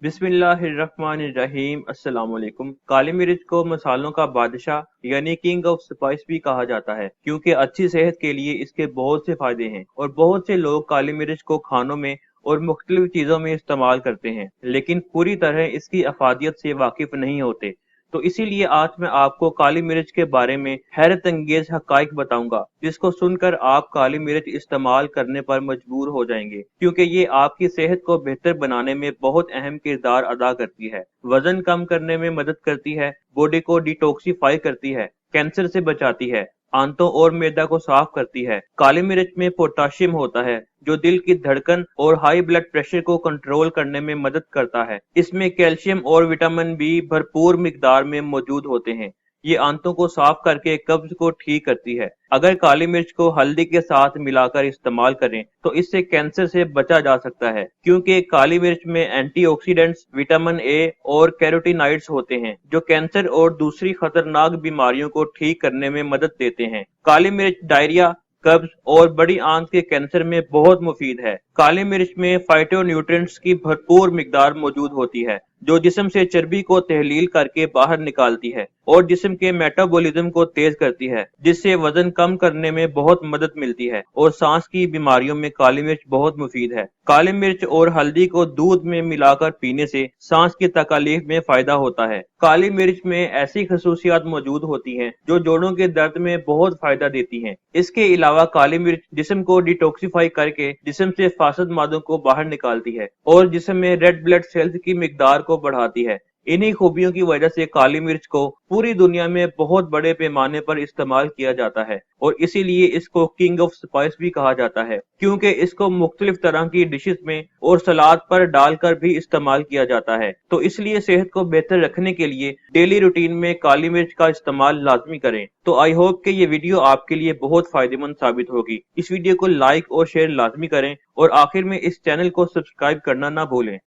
बिस्मिल्लाहिर्रहमानिर्रहीम। अस्सलाम वालेकुम। काली मिर्च को मसालों का बादशाह यानी किंग ऑफ स्पाइस भी कहा जाता है क्योंकि अच्छी सेहत के लिए इसके बहुत से फायदे हैं और बहुत से लोग काली मिर्च को खानों में और मुख्तलिफ चीजों में इस्तेमाल करते हैं, लेकिन पूरी तरह इसकी अफादियत से वाकिफ नहीं होते। तो इसीलिए आज मैं आपको काली मिर्च के बारे में हैरत अंगेज हकाइक बताऊंगा, जिसको सुनकर आप काली मिर्च इस्तेमाल करने पर मजबूर हो जाएंगे, क्योंकि ये आपकी सेहत को बेहतर बनाने में बहुत अहम किरदार अदा करती है। वजन कम करने में मदद करती है, बॉडी को डिटॉक्सिफाई करती है, कैंसर से बचाती है, आंतों और मैदा को साफ करती है। काली मिर्च में पोटाशियम होता है जो दिल की धड़कन और हाई ब्लड प्रेशर को कंट्रोल करने में मदद करता है। इसमें कैल्शियम और विटामिन बी भरपूर मिकदार में मौजूद होते हैं। ये आंतों को साफ करके कब्ज को ठीक करती है। अगर काली मिर्च को हल्दी के साथ मिलाकर इस्तेमाल करें तो इससे कैंसर से बचा जा सकता है, क्योंकि काली मिर्च में एंटीऑक्सीडेंट्स, विटामिन ए और कैरोटीनॉइड्स होते हैं जो कैंसर और दूसरी खतरनाक बीमारियों को ठीक करने में मदद देते हैं। काली मिर्च डायरिया, कब्ज और बड़ी आंत के कैंसर में बहुत मुफीद है। काली मिर्च में फाइटोन्यूट्रिएंट्स की भरपूर मिकदार मौजूद होती है जो जिस्म से चर्बी को तहलील करके बाहर निकालती है और जिस्म के मेटाबॉलिज्म को तेज करती है, जिससे वजन कम करने में बहुत मदद मिलती है। और सांस की बीमारियों में काली मिर्च बहुत मुफीद है। काली मिर्च और हल्दी को दूध में मिलाकर पीने से सांस की तकलीफ में फायदा होता है। काली मिर्च में ऐसी खसूसियात मौजूद होती हैं जो जोड़ों के दर्द में बहुत फायदा देती हैं। इसके अलावा काली मिर्च जिस्म को डिटॉक्सिफाई करके जिस्म से फासद मादों को बाहर निकालती है और जिस्म में रेड ब्लड सेल्स की मिकदार को बढ़ाती है। इन्हीं खूबियों की वजह से काली मिर्च को पूरी दुनिया में बहुत बड़े पैमाने पर इस्तेमाल किया जाता है और इसीलिए इसको किंग ऑफ स्पाइस भी कहा जाता है, क्योंकि इसको मुख्तलिफ तरह की डिशेस में और सलाद पर डालकर भी इस्तेमाल किया जाता है। तो इसलिए सेहत को बेहतर रखने के लिए डेली रूटीन में काली मिर्च का इस्तेमाल लाजमी करें। तो आई होप कि ये वीडियो आपके लिए बहुत फायदेमंद साबित होगी। इस वीडियो को लाइक और शेयर लाजमी करें और आखिर में इस चैनल को सब्सक्राइब करना ना भूलें।